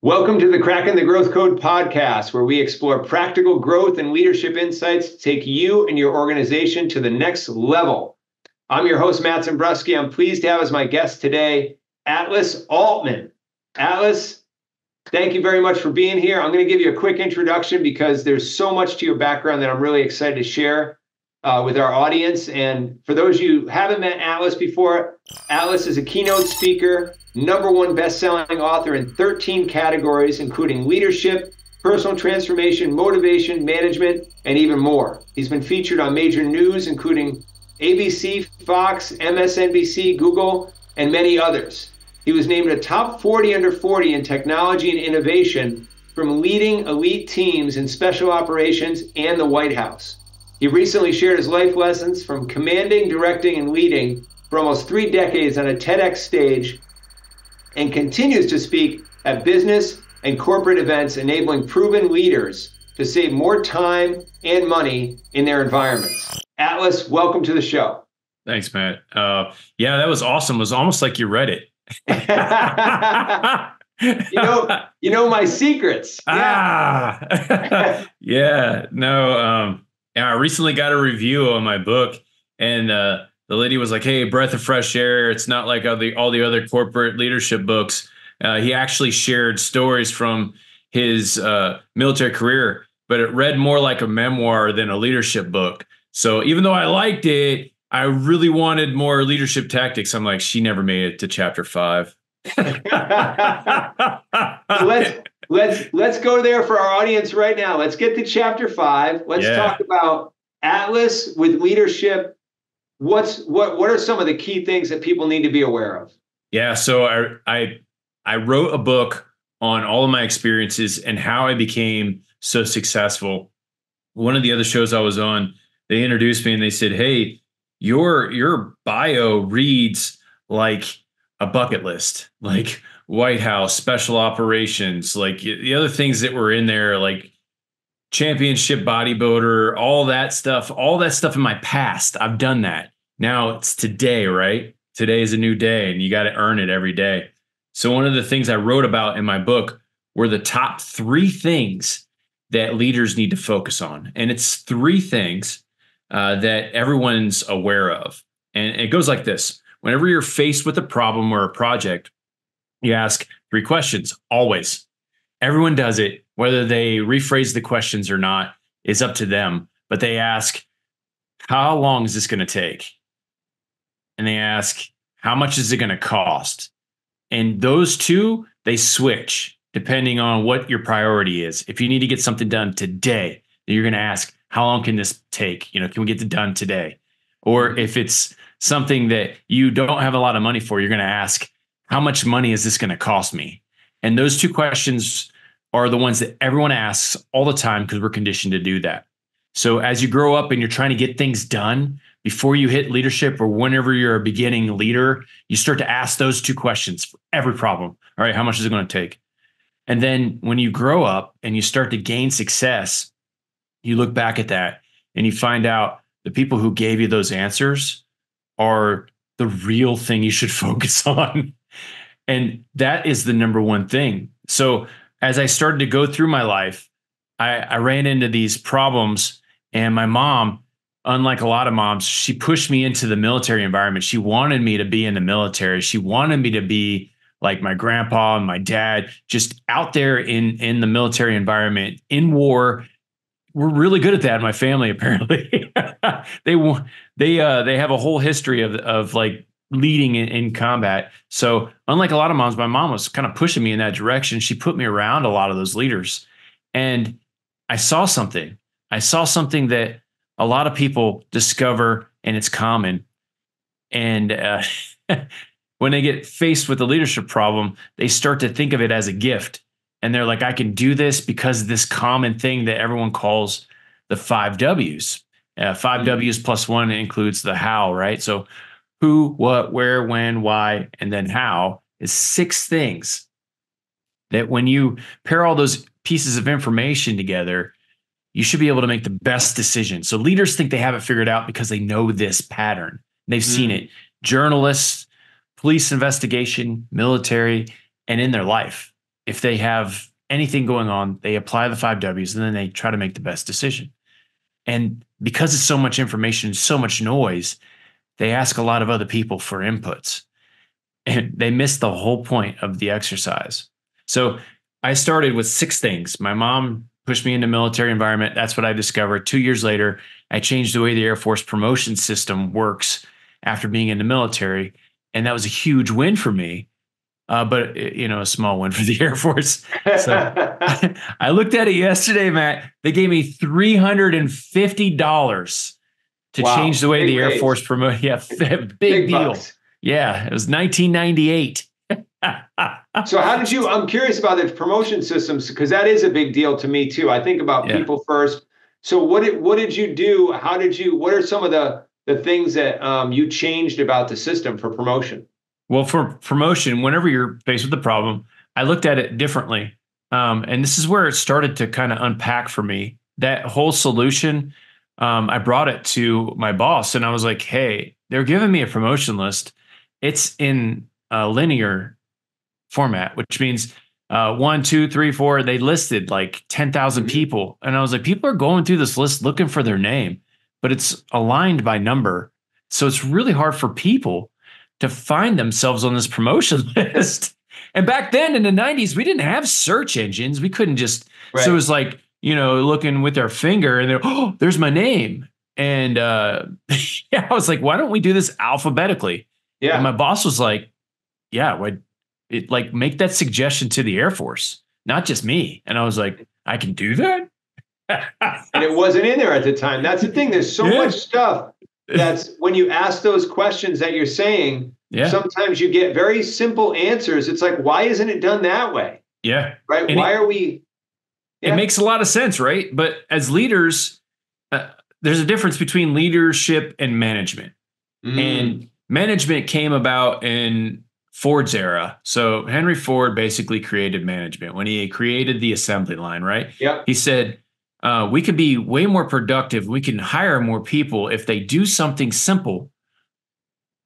Welcome to the Cracking the Growth Code podcast, where we explore practical growth and leadership insights to take you and your organization to the next level. I'm your host, Matt Zembruski. I'm pleased to have as my guest today, Atlas Aultman. Atlas, thank you very much for being here. I'm going to give you a quick introduction because there's so much to your background that I'm really excited to share with our audience. And for those of you who haven't met Atlas before, Atlas is a keynote speaker, #1 bestselling author in 13 categories, including leadership, personal transformation, motivation, management, and even more. He's been featured on major news, including ABC, Fox, MSNBC, Google, and many others. He was named a top 40 under 40 in technology and innovation from leading elite teams in special operations and the White House. He recently shared his life lessons from commanding, directing, and leading for almost 3 decades on a TEDx stage, and continues to speak at business and corporate events, enabling proven leaders to save more time and money in their environments. Atlas, welcome to the show. Thanks, Matt. Yeah, that was awesome. It was almost like you read it. you know my secrets. Yeah. Yeah. No. I recently got a review on my book, and the lady was like, "Hey, breath of fresh air. It's not like all the other corporate leadership books." He actually shared stories from his military career, but it read more like a memoir than a leadership book. So even though I liked it, I really wanted more leadership tactics. I'm like, she never made it to chapter 5. Let's go there for our audience right now. Let's get to chapter 5. Let's talk about Atlas with leadership. What are some of the key things that people need to be aware of? Yeah, so I wrote a book on all of my experiences and how I became so successful. One of the other shows I was on, they introduced me and they said, "Hey, your bio reads like a bucket list, like White House, special operations, like the other things that were in there, like championship bodybuilder, all that stuff in my past. I've done that. Now it's today, right? Today is a new day and you got to earn it every day." So one of the things I wrote about in my book were the top 3 things that leaders need to focus on. And it's 3 things that everyone's aware of. And it goes like this. Whenever you're faced with a problem or a project, you ask 3 questions, always. Everyone does it. Whether they rephrase the questions or not is up to them. But they ask, how long is this going to take? And they ask, how much is it going to cost? And those 2, they switch depending on what your priority is. If you need to get something done today, then you're going to ask, how long can this take? Can we get it done today? Or if it's something that you don't have a lot of money for, you're going to ask, how much money is this going to cost me? And those 2 questions are the ones that everyone asks all the time because we're conditioned to do that. So as you grow up and you're trying to get things done, before you hit leadership or whenever you're a beginning leader, you start to ask those 2 questions for every problem. All right, how much is it going to take? And then when you grow up and you start to gain success, you look back at that and you find out the people who gave you those answers are the real thing you should focus on. And that is the #1 thing. So as I started to go through my life, I ran into these problems, and my mom, unlike a lot of moms, she pushed me into the military environment. She wanted me to be in the military. She wanted me to be like my grandpa and my dad, just out there in the military environment, in war. We're really good at that in my family, apparently. They have a whole history of like leading in combat. So unlike a lot of moms, my mom was kind of pushing me in that direction. She put me around a lot of those leaders. And I saw something. That a lot of people discover, and it's common. And when they get faced with a leadership problem, they start to think of it as a gift. And they're like, I can do this because of this common thing that everyone calls the 5 W's. 5 W's plus 1 includes the how, right? So who, what, where, when, why, and then how is 6 things that when you pair all those pieces of information together, you should be able to make the best decision. So leaders think they have it figured out because they know this pattern. They've seen it. Journalists, police investigation, military, and in their life. if they have anything going on, they apply the 5 W's and then they try to make the best decision. And because it's so much information, so much noise, they ask a lot of other people for inputs. And they miss the whole point of the exercise. So I started with 6 things. My mom pushed me into military environment. That's what I discovered. 2 years later, I changed the way the Air Force promotion system works after being in the military. And that was a huge win for me. But a small win for the Air Force. So I looked at it yesterday, Matt. They gave me $350 to change the way the Air Force promote. Yeah, big deal. Bucks. Yeah, it was 1998. So how did you, I'm curious about the promotion systems, because that is a big deal to me too. I think about people first. So what did you do? What are some of the things that you changed about the system for promotion? Well, for promotion, whenever you're faced with a problem, I looked at it differently. And this is where it started to kind of unpack for me. That whole solution, I brought it to my boss and I was like, hey, they're giving me a promotion list. It's in a linear format, which means 1, 2, 3, 4, they listed like 10,000 people. And I was like, people are going through this list looking for their name, but it's aligned by number. So it's really hard for people to find themselves on this promotion list. And back then in the 90s, we didn't have search engines. We couldn't just, so it was like, looking with our finger and oh, there's my name. And I was like, why don't we do this alphabetically? Yeah. And my boss was like, make that suggestion to the Air Force, not just me. And I was like, I can do that? And it wasn't in there at the time. That's the thing. There's so much stuff. That's when you ask those questions that you're saying, sometimes you get very simple answers. It's like, why isn't it done that way? Yeah. Right. And why are we? It makes a lot of sense, right? But as leaders, there's a difference between leadership and management. And management came about in Ford's era. So Henry Ford basically created management when he created the assembly line, right? Yep. He said, we could be way more productive. We can hire more people if they do something simple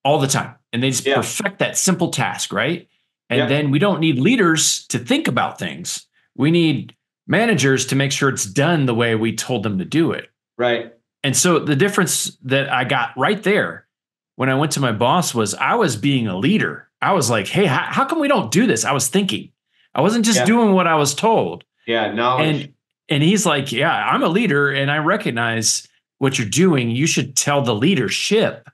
all the time. And they just perfect that simple task, right? And then we don't need leaders to think about things. We need managers to make sure it's done the way we told them to do it. Right. And so the difference that I got right there when I went to my boss was I was being a leader. I was like, hey, how come we don't do this? I was thinking. I wasn't just doing what I was told. Yeah, knowledge. And he's like, yeah, I'm a leader and I recognize what you're doing. You should tell the leadership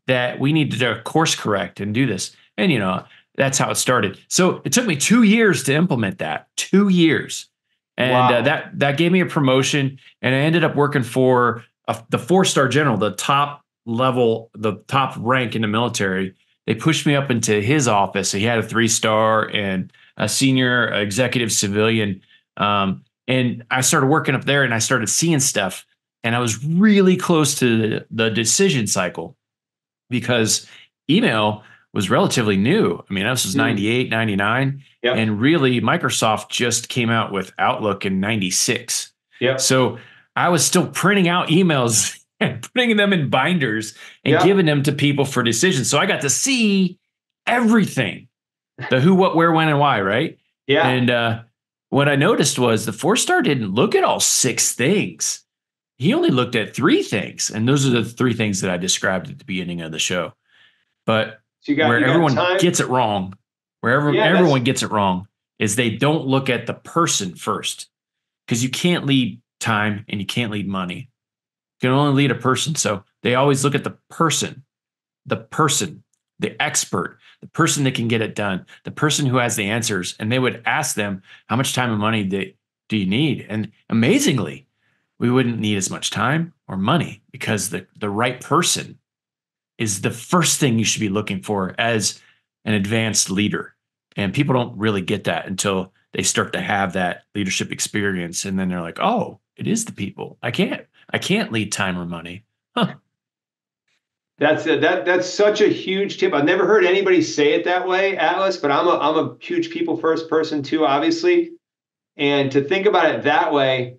that we need to course correct and do this. And, that's how it started. So it took me 2 years to implement that, 2 years. And that gave me a promotion. And I ended up working for the 4-star general, the top level, the top rank in the military. They pushed me up into his office. So he had a 3-star and a senior executive civilian. And I started working up there and I started seeing stuff. And I was really close to the decision cycle because email was relatively new. I mean, this was 98, 99. Yep. And really, Microsoft just came out with Outlook in 96. Yep. So I was still printing out emails and putting them in binders and giving them to people for decisions. So I got to see everything, the who, what, where, when, and why, right? Yeah. And what I noticed was the 4-star didn't look at all 6 things. He only looked at 3 things. And those are the 3 things that I described at the beginning of the show. But where everyone gets it wrong, everyone gets it wrong is they don't look at the person first, because you can't lead time and you can't lead money. You can only lead a person. So they always look at the person, the expert, the person that can get it done, the person who has the answers. And they would ask them, how much time and money do you need? And amazingly, we wouldn't need as much time or money because the right person is the first thing you should be looking for as an advanced leader. And people don't really get that until they start to have that leadership experience. And then they're like, oh, it is the people. I can't lead time or money. Huh. That's such a huge tip. I've never heard anybody say it that way, Atlas, but I'm a huge people first person too, obviously. And to think about it that way,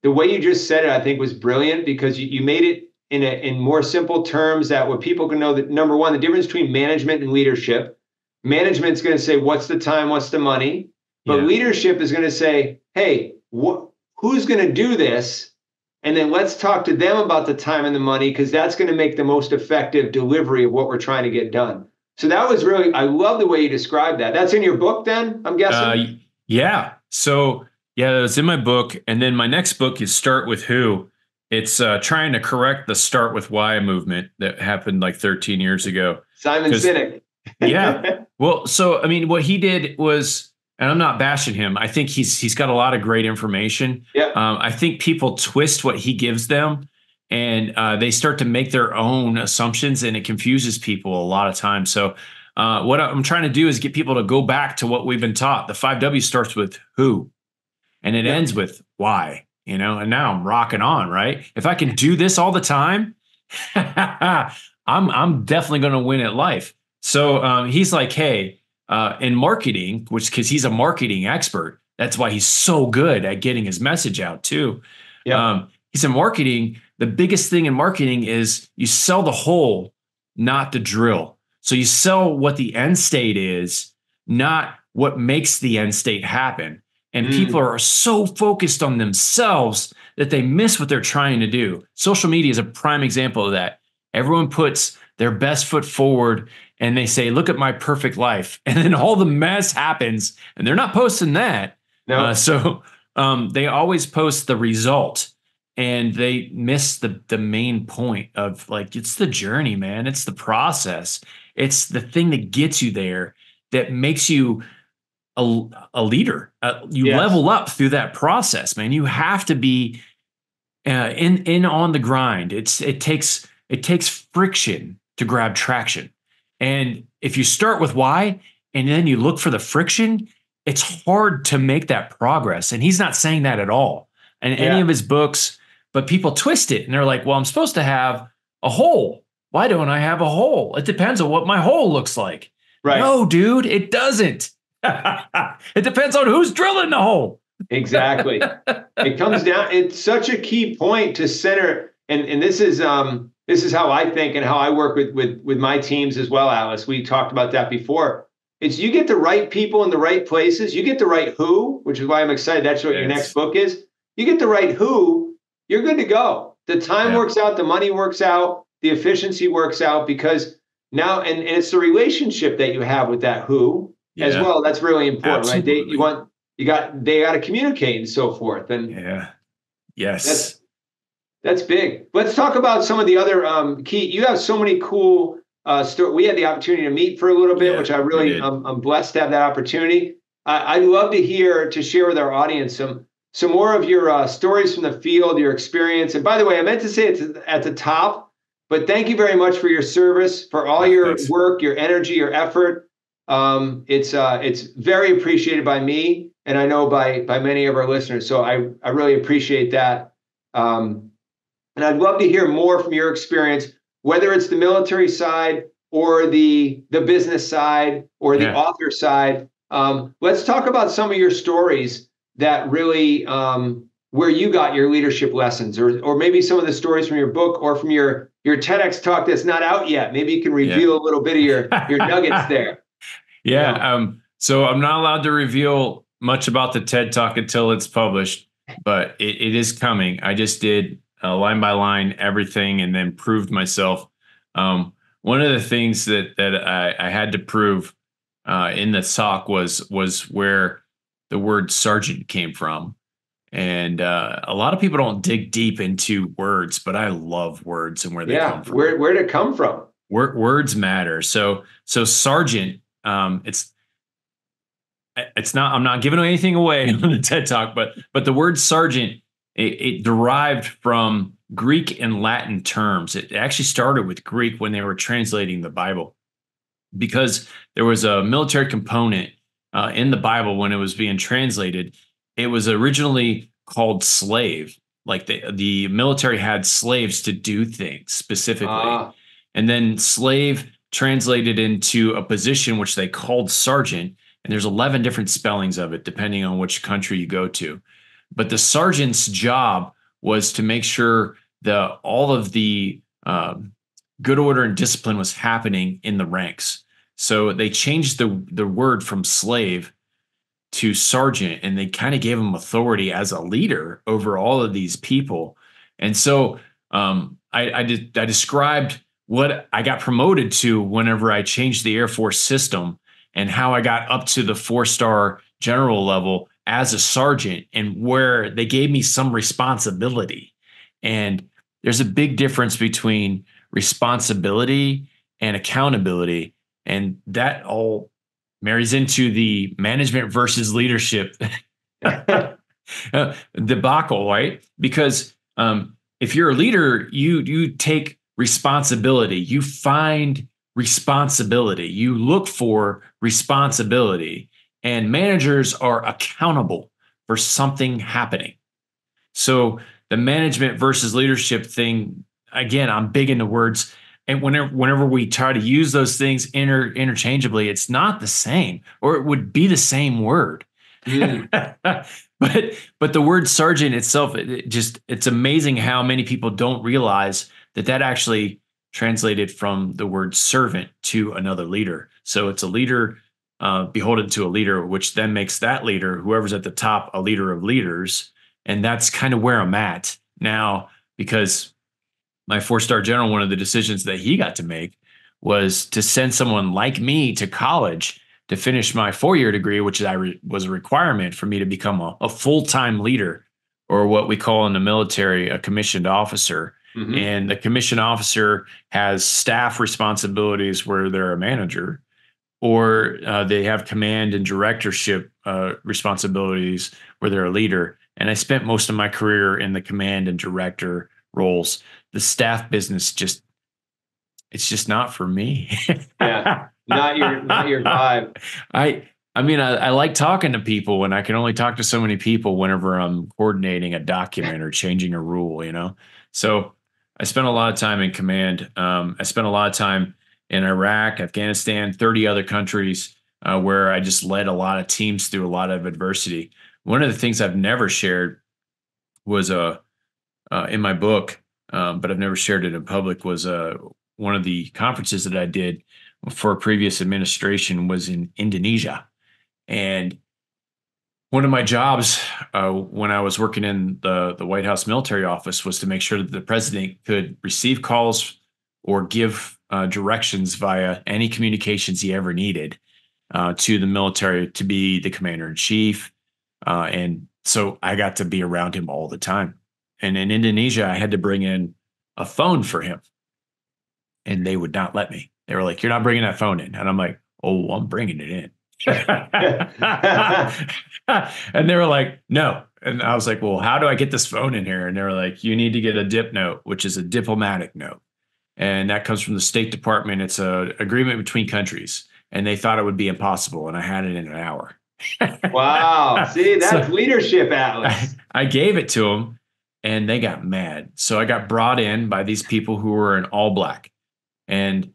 the way you just said it, I think was brilliant, because you made it in more simple terms that where people can know that, number one, the difference between management and leadership. Management's going to say, what's the time, what's the money? But Yeah. leadership is going to say, hey, who's going to do this? And then let's talk to them about the time and the money, because that's going to make the most effective delivery of what we're trying to get done. So that was really, I love the way you described that. That's in your book then, I'm guessing? Yeah. So yeah, it's in my book. And then my next book is Start With Who. It's trying to correct the Start With Why movement that happened like 13 years ago. Simon Sinek. Yeah. Well, so I mean, what he did was, and I'm not bashing him. I think he's got a lot of great information. Yeah. I think people twist what he gives them, and they start to make their own assumptions, and it confuses people a lot of times. So, what I'm trying to do is get people to go back to what we've been taught. The 5W starts with who, and it ends with why. And now I'm rocking on, right? If I can do this all the time, I'm definitely going to win at life. So he's like, hey, in marketing, because he's a marketing expert, that's why he's so good at getting his message out too. Yeah. He's in marketing. The biggest thing in marketing is you sell the whole, not the drill. So you sell what the end state is, not what makes the end state happen. And people are so focused on themselves that they miss what they're trying to do. Social media is a prime example of that. Everyone puts their best foot forward and they say, look at my perfect life. And then all the mess happens and they're not posting that. No. So they always post the result and they miss the main point of, like, it's the journey, man. It's the process. It's the thing that gets you there, that makes you a leader. You level up through that process, man. You have to be in on the grind. It takes friction to grab traction. And if you start with why and then you look for the friction, it's hard to make that progress. And he's not saying that at all in any of his books, but people twist it and they're like, well, I'm supposed to have a hole. Why don't I have a hole? It depends on what my hole looks like. Right. No, dude, it doesn't. It depends on who's drilling the hole. Exactly. It comes down. It's such a key point to center. And this is how I think and how I work with my teams as well, Alice. We talked about that before. It's you get the right people in the right places. You get the right who, which is why I'm excited. That's what your next book is. You get the right who, you're good to go. The time works out, the money works out, the efficiency works out, because now, and it's the relationship that you have with that who as well. That's really important, Absolutely. right? They got to communicate and so forth. And that's big. Let's talk about some of the other key. You have so many cool stories. We had the opportunity to meet for a little bit, which I really, I'm blessed to have that opportunity. I'd love to share with our audience some more of your stories from the field, your experience. And by the way, I meant to say it at the top, but thank you very much for your service, for all your work, your energy, your effort. It's very appreciated by me, and I know by many of our listeners. So I really appreciate that. And I'd love to hear more from your experience, whether it's the military side or the business side or the author side. Let's talk about some of your stories that really where you got your leadership lessons, or maybe some of the stories from your book or from your TEDx talk that's not out yet. Maybe you can reveal a little bit of your nuggets there. So I'm not allowed to reveal much about the TED Talk until it's published, but it is coming. I just did line by line everything and then proved myself. One of the things that I had to prove in the talk was where the word sergeant came from. And a lot of people don't dig deep into words, but I love words and where they come from. Where'd it come from? Words matter. So sergeant, it's not, I'm not giving anything away on the TED Talk, but the word sergeant, it derived from Greek and Latin terms. It actually started with Greek when they were translating the Bible, because there was a military component in the Bible when it was being translated. It was originally called slave. Like the military had slaves to do things specifically. And then slave translated into a position which they called sergeant. And there's 11 different spellings of it, depending on which country you go to. But the sergeant's job was to make sure that all of the good order and discipline was happening in the ranks. So they changed the word from slave to sergeant, and they kind of gave him authority as a leader over all of these people. And so I described what I got promoted to whenever I changed the Air Force system, and how I got up to the 4-star general level as a sergeant, and where they gave me some responsibility. And there's a big difference between responsibility and accountability. And that all marries into the management versus leadership debacle, right? Because if you're a leader, you take responsibility, you find responsibility, you look for responsibility, and managers are accountable for something happening. So the management versus leadership thing, again, I'm big into words. And whenever we try to use those things interchangeably, it's not the same, or it would be the same word. Mm. but the word sergeant itself, it's amazing how many people don't realize that actually translated from the word servant to another leader. So it's a leader beholden to a leader, which then makes that leader, whoever's at the top, a leader of leaders. And that's kind of where I'm at now, because my 4-star general, one of the decisions that he got to make was to send someone like me to college to finish my 4-year degree, which was a requirement for me to become a full-time leader, or what we call in the military a commissioned officer. Mm-hmm. And the commissioned officer has staff responsibilities where they're a manager, or they have command and directorship responsibilities where they're a leader. And I spent most of my career in the command and director roles. The staff business it's just not for me. Yeah, not your vibe. I mean, I like talking to people, and I can only talk to so many people whenever I'm coordinating a document or changing a rule, So I spent a lot of time in command. I spent a lot of time in Iraq, Afghanistan, 30 other countries, where I just led a lot of teams through a lot of adversity. One of the things I've never shared was in my book, but I've never shared it in public, was one of the conferences that I did for a previous administration was in Indonesia. And one of my jobs when I was working in the White House military office was to make sure that the president could receive calls or give directions via any communications he ever needed to the military, to be the commander in chief. And so I got to be around him all the time. And in Indonesia, I had to bring in a phone for him, and they would not let me. They were like, "You're not bringing that phone in." And I'm like, "Oh, I'm bringing it in." And they were like, "No." And I was like, "Well, how do I get this phone in here?" And they were like, "You need to get a dip note, which is a diplomatic note. And that comes from the State Department. It's an agreement between countries." And they thought it would be impossible. And I had it in an hour. Wow. See, that's so, leadership, Atlas. I gave it to them, and they got mad. So I got brought in by these people who were in all black. And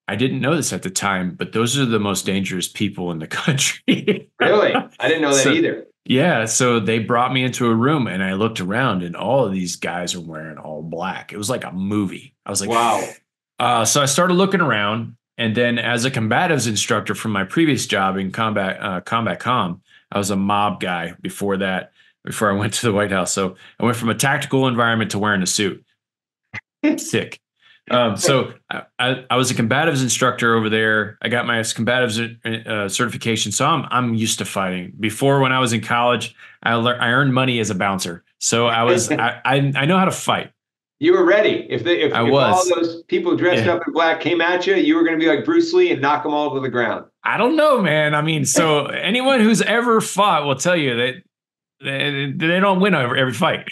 I didn't know this at the time, but those are the most dangerous people in the country. Really? I didn't know that either. Yeah. So they brought me into a room, and I looked around, and all of these guys are wearing all black. It was like a movie. I was like, wow. So I started looking around. And then as a combatives instructor from my previous job in combat comm, I was a mob guy before that, before I went to the White House. So I went from a tactical environment to wearing a suit. Sick. So I was a combatives instructor over there. I got my combatives certification. So I'm used to fighting. Before, when I was in college, I earned money as a bouncer. So I know how to fight. You were ready. If all those people dressed up in black came at you, you were going to be like Bruce Lee and knock them all to the ground. I don't know, man. I mean, so anyone who's ever fought will tell you that they don't win every fight.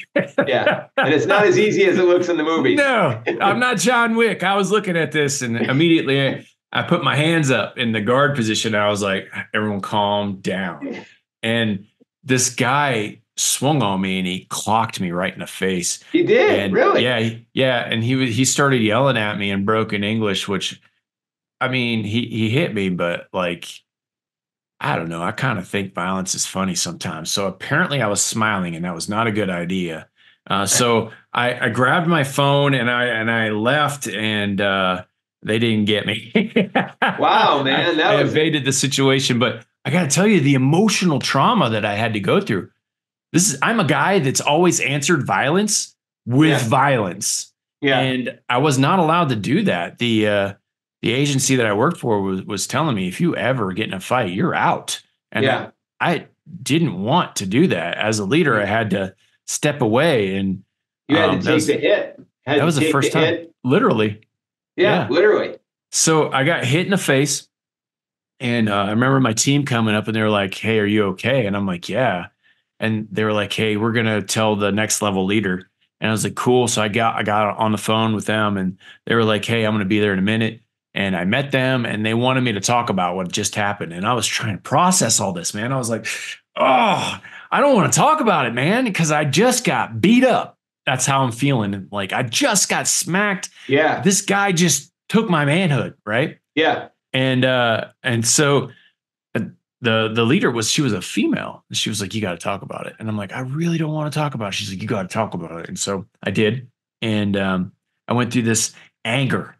Yeah. And it's not as easy as it looks in the movies. No, I'm not John Wick. I was looking at this, and immediately I put my hands up in the guard position. And I was like, everyone calm down. And this guy swung on me, and he clocked me right in the face. He did? And really? Yeah. And he started yelling at me in broken English, which, I mean, he hit me, but like, I don't know. I kind of think violence is funny sometimes. So apparently I was smiling, and that was not a good idea. So I grabbed my phone, and I left, and they didn't get me. Wow, man. I evaded the situation, but I got to tell you, the emotional trauma that I had to go through. I'm a guy that's always answered violence with violence. Yeah. And I was not allowed to do that. The agency that I worked for was telling me, if you ever get in a fight, you're out. And I didn't want to do that. As a leader, I had to step away, and you had to take the hit. That was the first time. Literally. Yeah, literally. So I got hit in the face, and I remember my team coming up and they were like, "Hey, are you okay?" And I'm like, "Yeah." And they were like, "Hey, we're going to tell the next level leader." And I was like, "Cool." So I got on the phone with them, and they were like, "Hey, I'm going to be there in a minute." And I met them, and they wanted me to talk about what just happened. And I was trying to process all this, man. I was like, "Oh, I don't want to talk about it, man, because I just got beat up." That's how I'm feeling. Like, I just got smacked. Yeah. This guy just took my manhood, right? Yeah. And so the leader she was a female. And she was like, "You got to talk about it." And I'm like, "I really don't want to talk about it." She's like, "You got to talk about it." And so I did. And I went through this anger.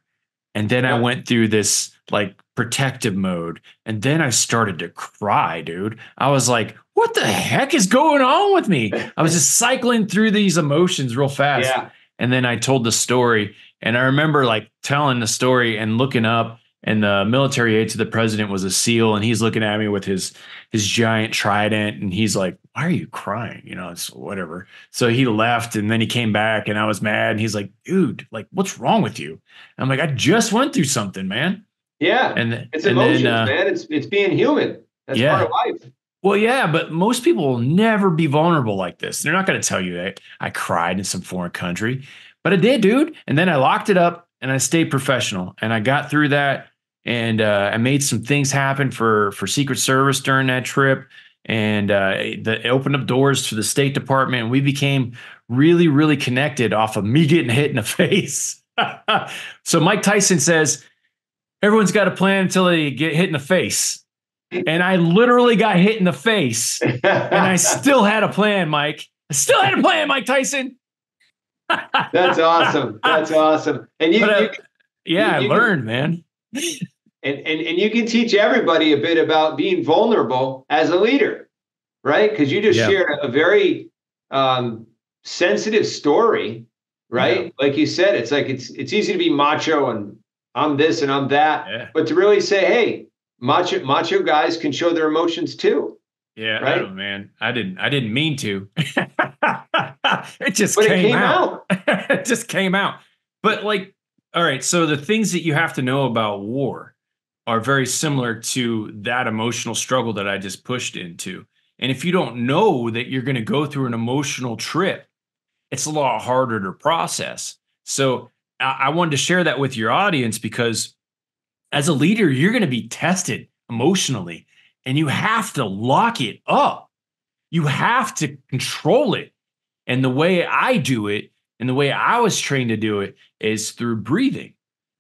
And then I went through this like protective mode. And then I started to cry, dude. I was like, what the heck is going on with me? I was just cycling through these emotions real fast. Yeah. And then I told the story. And I remember like telling the story and looking up, and the military aide to the president was a SEAL, and he's looking at me with his giant trident, and he's like, "Why are you crying?" It's whatever. So he left, and then he came back, and I was mad, and he's like, "Dude, like, what's wrong with you?" And I'm like, "I just went through something, man." Yeah. And it's emotions, man. It's being human. That's part of life. Well, yeah, but most people will never be vulnerable like this. They're not going to tell you that I cried in some foreign country, but I did, dude. And then I locked it up, and I stayed professional, and I got through that, and I made some things happen for Secret Service during that trip, and it opened up doors to the State Department, and we became really, really connected off of me getting hit in the face. So Mike Tyson says, everyone's got a plan until they get hit in the face. And I literally got hit in the face, and I still had a plan, Mike. I still had a plan, Mike Tyson. That's awesome. That's awesome. And I learned, man. And you can teach everybody a bit about being vulnerable as a leader, right? Because you just shared a very sensitive story, right? Yeah. Like you said, it's like it's easy to be macho and I'm this and I'm that, but to really say, hey, macho guys can show their emotions too. Yeah, right? I don't know, man. I didn't mean to. It just came out. It just came out. But like, all right, so the things that you have to know about war are very similar to that emotional struggle that I just pushed into. And if you don't know that you're going to go through an emotional trip, it's a lot harder to process. So I wanted to share that with your audience, because as a leader, you're going to be tested emotionally, and you have to lock it up. You have to control it. And the way I do it, and the way I was trained to do it, is through breathing.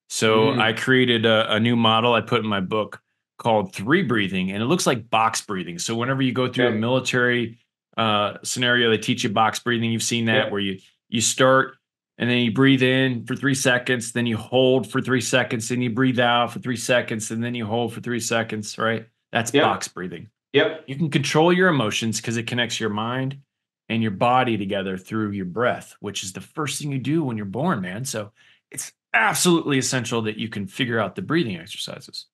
So I created a new model I put in my book called 3 breathing, and it looks like box breathing. So whenever you go through a military scenario, they teach you box breathing. You've seen that where you start, and then you breathe in for 3 seconds, then you hold for 3 seconds, then you breathe out for 3 seconds, and then you hold for 3 seconds, right? That's box breathing. Yep. You can control your emotions because it connects your mind and your body together through your breath, which is the first thing you do when you're born, man. So it's absolutely essential that you can figure out the breathing exercises.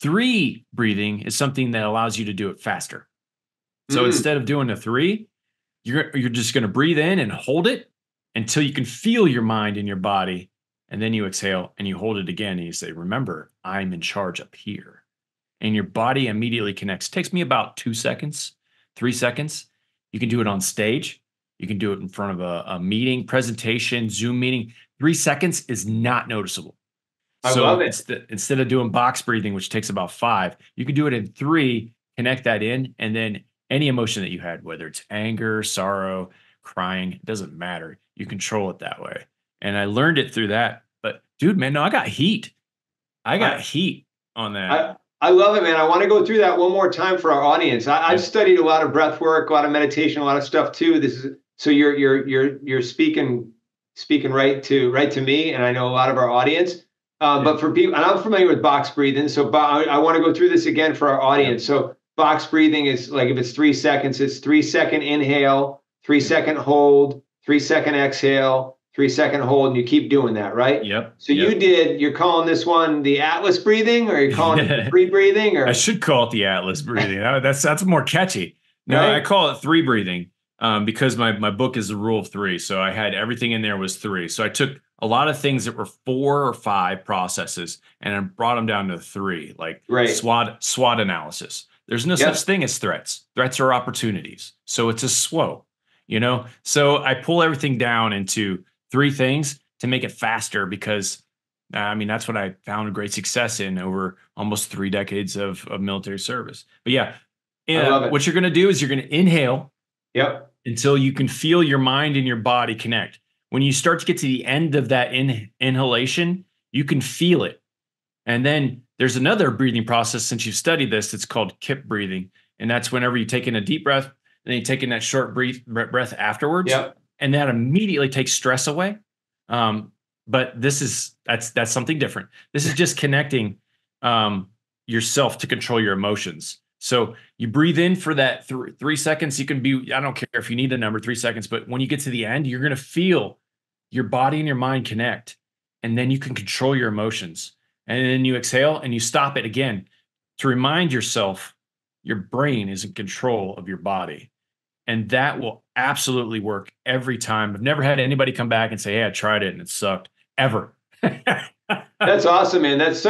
3 breathing is something that allows you to do it faster. So instead of doing the 3, you're just going to breathe in and hold it until you can feel your mind in your body. And then you exhale and you hold it again. And you say, remember, I'm in charge up here. And your body immediately connects. It takes me about 2 seconds, 3 seconds. You can do it on stage. You can do it in front of a meeting, presentation, Zoom meeting. 3 seconds is not noticeable. I love it. Instead of doing box breathing, which takes about 5, you can do it in 3, connect that in, and then any emotion that you had, whether it's anger, sorrow, crying, it doesn't matter. You control it that way. And I learned it through that. But dude, man, no, I got heat. I got heat on that. I love it, man. I want to go through that one more time for our audience. I've studied a lot of breath work, a lot of meditation, a lot of stuff too. This is so you're speaking right to me, and I know a lot of our audience. But for people, and I'm familiar with box breathing, so I want to go through this again for our audience. So box breathing is like, if it's 3 seconds, it's 3-second inhale, 3-second hold, 3-second exhale, 3-second hold, and you keep doing that, right? Yep. So you're calling this one the Atlas breathing, or you're calling it the free breathing, or I should call it the Atlas breathing. That's more catchy. No, right? I call it 3 breathing because my book is the rule of 3. So I had everything in there was 3. So I took a lot of things that were 4 or 5 processes and I brought them down to 3, like SWOT analysis. There's no such thing as threats. Threats are opportunities. So it's a SWO, So I pull everything down into 3 things to make it faster because that's what I found great success in over almost 3 decades of military service. But I love it. What you're going to do is you're going to inhale until you can feel your mind and your body connect. When you start to get to the end of that inhalation, you can feel it. And then there's another breathing process, since you've studied this, it's called kip breathing. And that's whenever you take in a deep breath, and then you take in that short breath afterwards. And that immediately takes stress away. But that's something different. This is just connecting yourself to control your emotions. So you breathe in for that 3 seconds. You can be, I don't care if you need a number, 3 seconds, but when you get to the end, you're going to feel your body and your mind connect. And then you can control your emotions. And then you exhale and you stop it again to remind yourself your brain is in control of your body. And that will absolutely work every time. I've never had anybody come back and say, hey, I tried it and it sucked, ever. That's awesome, man. That's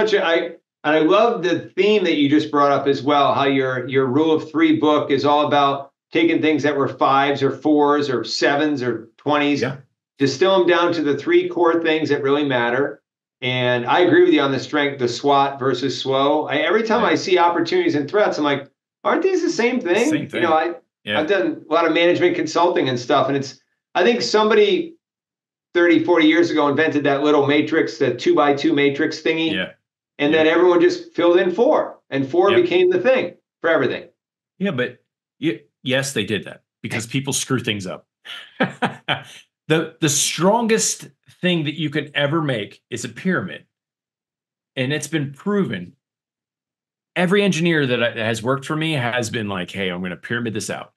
I love the theme that you just brought up as well, how your rule of 3 book is all about taking things that were 5s or 4s or 7s or 20s, distill them down to the 3 core things that really matter. And I agree with you on the SWOT versus SWO. Every time I see opportunities and threats, I'm like, aren't these the same thing? Same thing. I've done a lot of management consulting and stuff. And I think somebody 30, 40 years ago invented that little matrix, the 2x2 matrix thingy. Yeah. And then everyone just filled in 4, and 4 became the thing for everything. Yeah, but yes, they did that because people screw things up. The strongest thing that you can ever make is a pyramid. And it's been proven. Every engineer that has worked for me has been like, hey, I'm going to pyramid this out.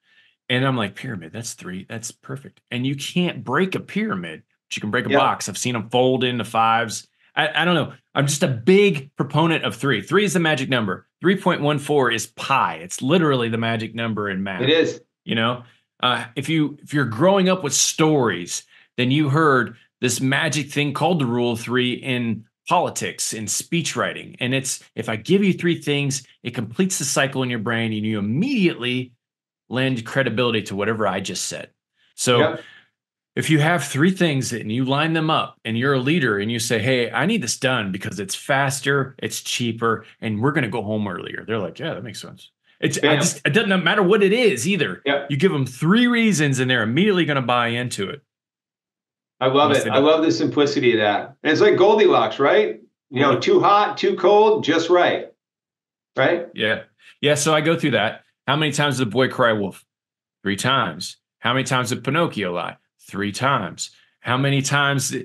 And I'm like, pyramid, that's 3. That's perfect. And you can't break a pyramid, but you can break a box. I've seen them fold into 5s. I don't know. I'm just a big proponent of 3. 3 is the magic number. 3.14 is pi. It's literally the magic number in math. It is. If you're growing up with stories, then you heard this magic thing called the rule of 3 in politics, in speech writing. And it's, if I give you 3 things, it completes the cycle in your brain and you immediately lend credibility to whatever I just said. So if you have 3 things and you line them up and you're a leader and you say, hey, I need this done because it's faster, it's cheaper, and we're going to go home earlier. They're like, yeah, that makes sense. It doesn't matter what it is either. You give them 3 reasons and they're immediately going to buy into it. I love it. I love the simplicity of that. And it's like Goldilocks, right? Too hot, too cold, just right. Right? Yeah. Yeah. So I go through that. How many times did the boy cry wolf? 3 times. How many times did Pinocchio lie? 3 times. How many times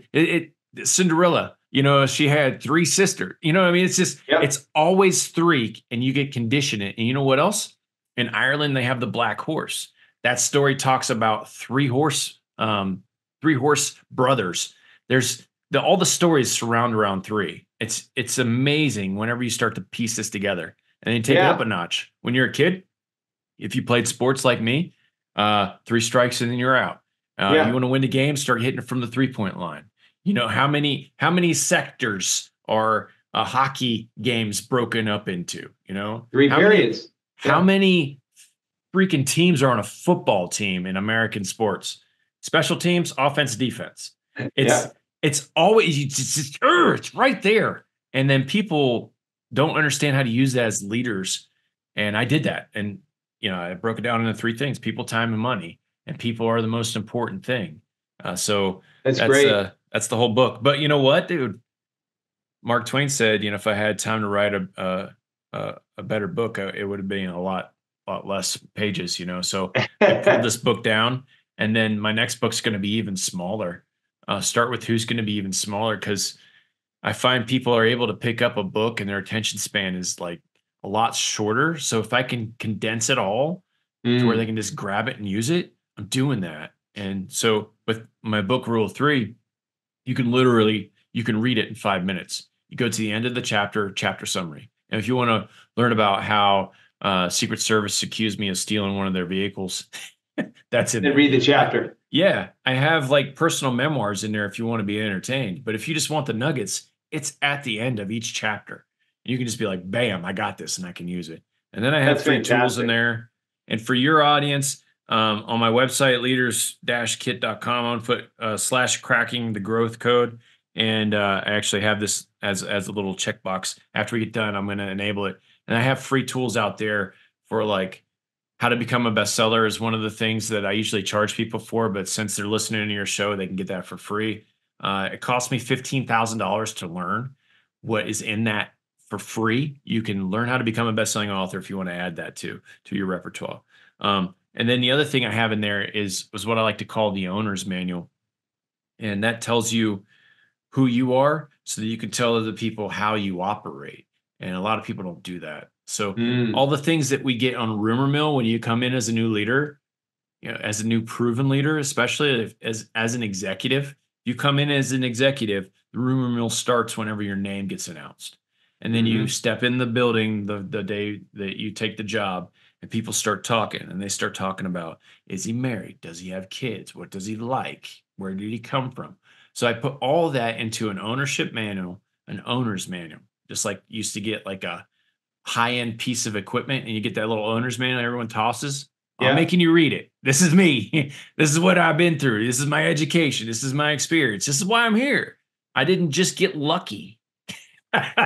Cinderella, she had 3 sisters. You know what I mean? It's just, it's always 3 and you get conditioned. And you know what else? In Ireland, they have the black horse. That story talks about 3 horse brothers. There's all the stories surround around 3. It's amazing whenever you start to piece this together and then take it up a notch. When you're a kid, if you played sports like me, 3 strikes and then you're out. You want to win the game, start hitting it from the 3-point line. How many sectors are hockey games broken up into? 3 periods. How many freaking teams are on a football team in American sports? Special teams, offense, defense. It's always it's right there. And then people don't understand how to use that as leaders. And I did that. And I broke it down into 3 things: people, time, and money. And people are the most important thing. So that's great. That's the whole book. But you know what, dude? Mark Twain said, if I had time to write a better book, it would have been a lot less pages. So I pulled this book down, and then my next book's going to be even smaller. Start with who's going to be even smaller, because I find people are able to pick up a book and their attention span is like a lot shorter. So if I can condense it all to where they can just grab it and use it, I'm doing that. And so with my book Rule of Three, you can read it in 5 minutes. You go to the end of the chapter summary. And if you want to learn about how Secret Service accused me of stealing one of their vehicles, that's in And there. read the chapter. I have like personal memoirs in there if you want to be entertained. But if you just want the nuggets, it's at the end of each chapter. You can just be like, bam, I got this and I can use it. And then I have free tools in there. And for your audience, on my website, leaders-kit.com, I'm going to put /cracking the growth code. And I actually have this as a little checkbox. After we get done, I'm going to enable it. And I have free tools out there for like how to become a bestseller is one of the things that I usually charge people for. But since they're listening to your show, they can get that for free. It cost me $15,000 to learn what is in that for free. You can learn how to become a best-selling author if you want to add that to your repertoire. And then the other thing I have in there is what I like to call the owner's manual. And that tells you who you are so that you can tell other people how you operate. And a lot of people don't do that. So all the things that we get on rumor mill when you come in as a new leader, as a new proven leader, especially as an executive, you come in as an executive, the rumor mill starts whenever your name gets announced. And then you step in the building the day that you take the job, and people start talking, and they start talking about, is he married? Does he have kids? What does he like? Where did he come from? So I put all that into an ownership manual, an owner's manual, just like you used to get like a high-end piece of equipment and you get that little owner's manual everyone tosses. Yeah. I'm making you read it. This is me. This is what I've been through. This is my education. This is my experience. This is why I'm here. I didn't just get lucky.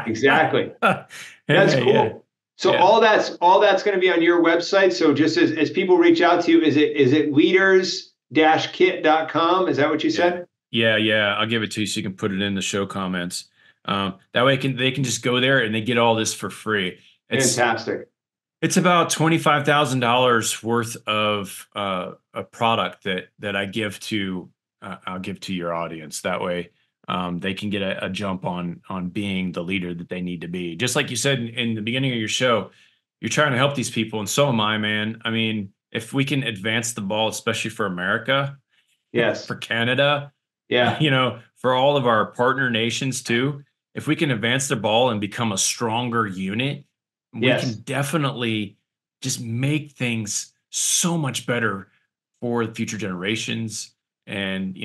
Exactly. That's cool. Yeah. So all that's going to be on your website. So just as people reach out to you, is it leaders-kit.com? Is that what you said? Yeah. I'll give it to you so you can put it in the show comments. That way they can just go there and they get all this for free. It's fantastic. It's about $25,000 worth of a product that I give to I'll give to your audience. That way they can get a jump on being the leader that they need to be. Just like you said in the beginning of your show, you're trying to help these people, and so am I, man. I mean, if we can advance the ball, especially for America, yes, for Canada, yeah, for all of our partner nations too. If we can advance the ball and become a stronger unit, we can definitely just make things so much better for the future generations and,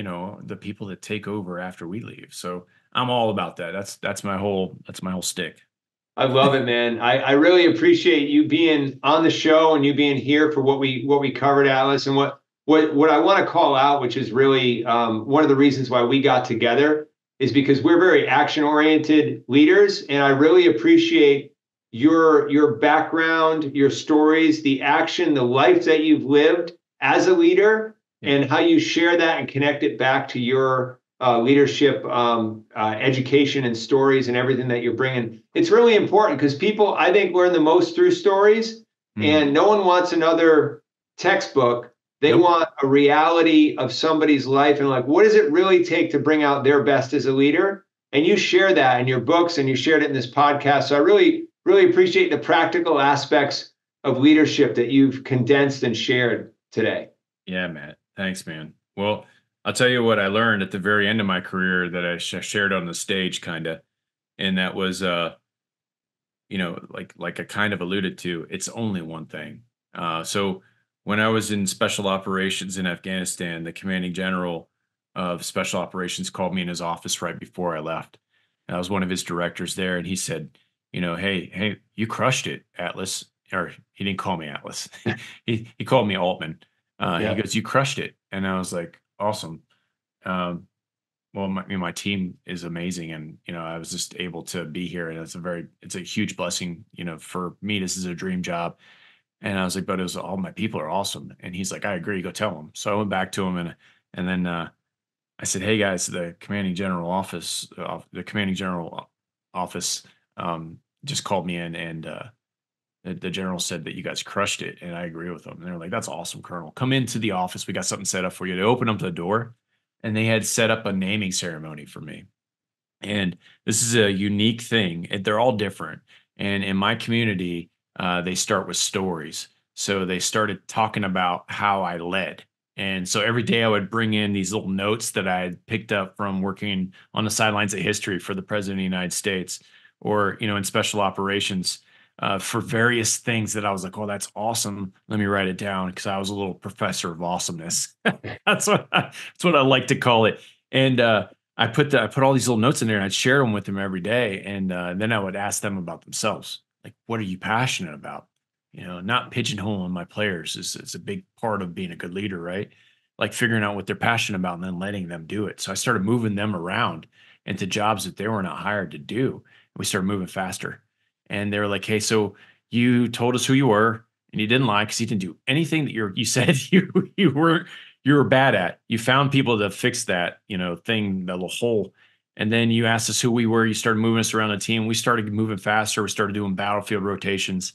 the people that take over after we leave. So I'm all about that. That's my whole stick. I love it, man. I really appreciate you being on the show and you being here for what we covered, Atlas, and what I want to call out, which is really one of the reasons why we got together, is because we're very action-oriented leaders, and I really appreciate your background, your stories, the action, the life that you've lived as a leader, and how you share that and connect it back to your leadership education and stories and everything that you're bringing. It's really important because people, I think, learn the most through stories, and no one wants another textbook. They want a reality of somebody's life and like, what does it really take to bring out their best as a leader? And you share that in your books and you shared it in this podcast. So I really, really appreciate the practical aspects of leadership that you've condensed and shared today. Yeah, Matt. Thanks, man. Well, I'll tell you what I learned at the very end of my career that I shared on the stage, kind of. And that was, like I kind of alluded to, it's only one thing. So when I was in special operations in Afghanistan, the commanding general of special operations called me in his office right before I left. And I was one of his directors there. And he said, hey, you crushed it, Atlas. Or he didn't call me Atlas. he called me Aultman. He goes, you crushed it. And I was like, awesome. Well, my team is amazing. And, I was just able to be here. And it's a huge blessing. For me, this is a dream job. And I was like, but all my people are awesome. And he's like, I agree. Go tell them. So I went back to him and then I said, hey guys, the commanding general office just called me in, and the general said that you guys crushed it. And I agree with them. And they're like, that's awesome, Colonel. Come into the office. We got something set up for you. They opened up the door and they had set up a naming ceremony for me. And this is a unique thing. They're all different. And in my community, they start with stories. So they started talking about how I led. And so every day I would bring in these little notes that I had picked up from working on the sidelines of history for the president of the United States, or, in special operations, for various things that I was like, oh, that's awesome. Let me write it down, because I was a little professor of awesomeness. That's what I like to call it. And I put all these little notes in there, and I'd share them with them every day. And then I would ask them about themselves. Like, what are you passionate about? Not pigeonholing my players is a big part of being a good leader, right? Like figuring out what they're passionate about and then letting them do it. So I started moving them around into jobs that they were not hired to do. We started moving faster. And they were like, hey, so you told us who you were, and you didn't lie because you didn't do anything that you said you were bad at. You found people to fix that, thing, the little hole. And then you asked us who we were. You started moving us around the team. We started moving faster. We started doing battlefield rotations.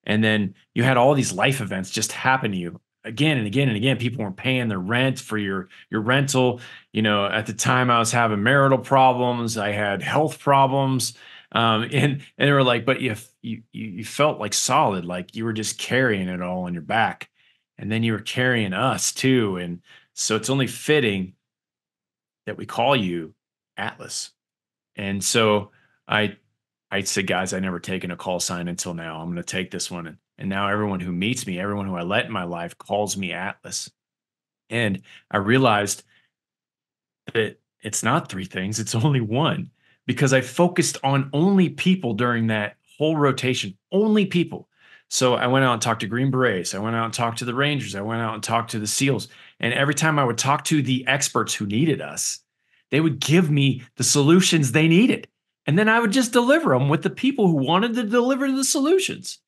And then you had all these life events just happen to you again and again and again. People weren't paying their rent for your rental. At the time I was having marital problems. I had health problems. And they were like, but you felt like solid, like you were just carrying it all on your back. And then you were carrying us too. And so it's only fitting that we call you Atlas. And so I said, guys, I never taken a call sign until now. I'm going to take this one. And now everyone who meets me, everyone who I let in my life calls me Atlas. And I realized that it's not three things, it's only one, because I focused on only people during that whole rotation, only people. So I went out and talked to Green Berets. I went out and talked to the Rangers. I went out and talked to the SEALs. And every time I would talk to the experts who needed us, they would give me the solutions they needed. And then I would just deliver them with the people who wanted to deliver the solutions.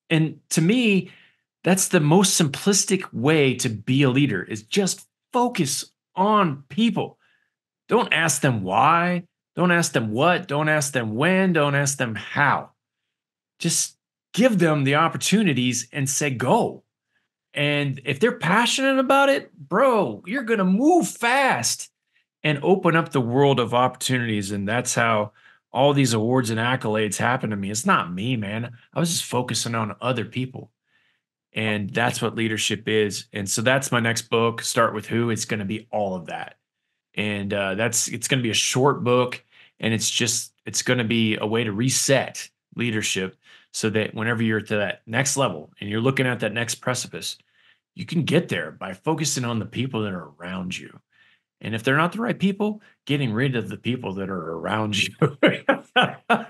And to me, that's the most simplistic way to be a leader, is just focus on people. Don't ask them why. Don't ask them what. Don't ask them when. Don't ask them how. Just give them the opportunities and say, go. And if they're passionate about it, bro, you're going to move fast and open up the world of opportunities. And that's how all these awards and accolades happen to me. It's not me, man. I was just focusing on other people. And that's what leadership is. And so that's my next book, Start With Who. It's going to be all of that. And it's going to be a short book. And it's going to be a way to reset leadership, so that whenever you're to that next level and you're looking at that next precipice, you can get there by focusing on the people that are around you. And if they're not the right people, getting rid of the people that are around you. Because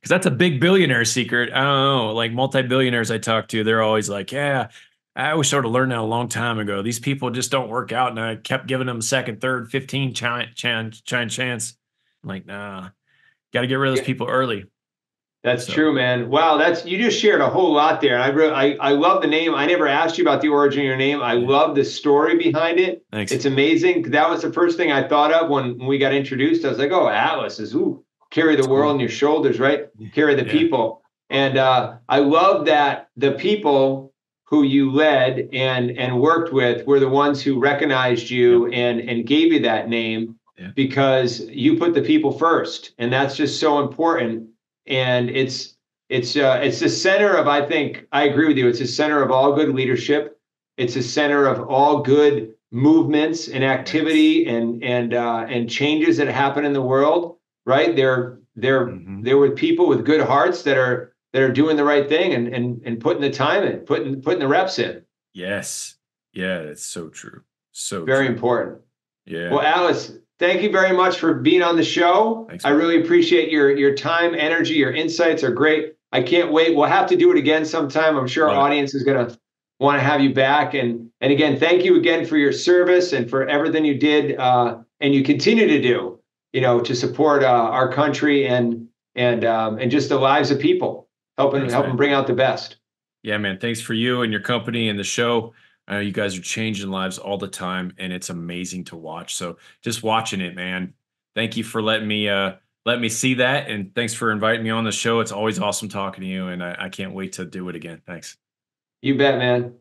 that's a big billionaire secret. I don't know, like multi-billionaires I talk to, they're always like, yeah, I was sort of learned that a long time ago. These people just don't work out. And I kept giving them second, third, 15 chance. I'm like, nah, got to get rid of those people early. That's true, man. Wow, you just shared a whole lot there. I love the name. I never asked you about the origin of your name. I love the story behind it. Thanks. It's amazing. That was the first thing I thought of when we got introduced. I was like, oh, Atlas is carry the world on your shoulders, right? Carry the people. And I love that the people who you led and worked with were the ones who recognized you and gave you that name, because you put the people first, and that's just so important. And it's the center of, I think, I agree with you. It's the center of all good leadership. It's the center of all good movements and activity and changes that happen in the world. Right? They're with people with good hearts that are doing the right thing and putting the time in, putting the reps in. Yes. Yeah, that's so true. So very true. important. Yeah. Well, Alice, thank you very much for being on the show. Thanks, I really appreciate your time, energy, your insights are great. I can't wait. We'll have to do it again sometime. I'm sure our audience is going to want to have you back. And again, thank you again for your service and for everything you did and you continue to do, to support our country and just the lives of people, helping bring out the best. Yeah, man. Thanks for you and your company and the show. You guys are changing lives all the time, and it's amazing to watch. So just watching it, man. Thank you for letting me see that, and thanks for inviting me on the show. It's always awesome talking to you, and I can't wait to do it again. Thanks. You bet, man.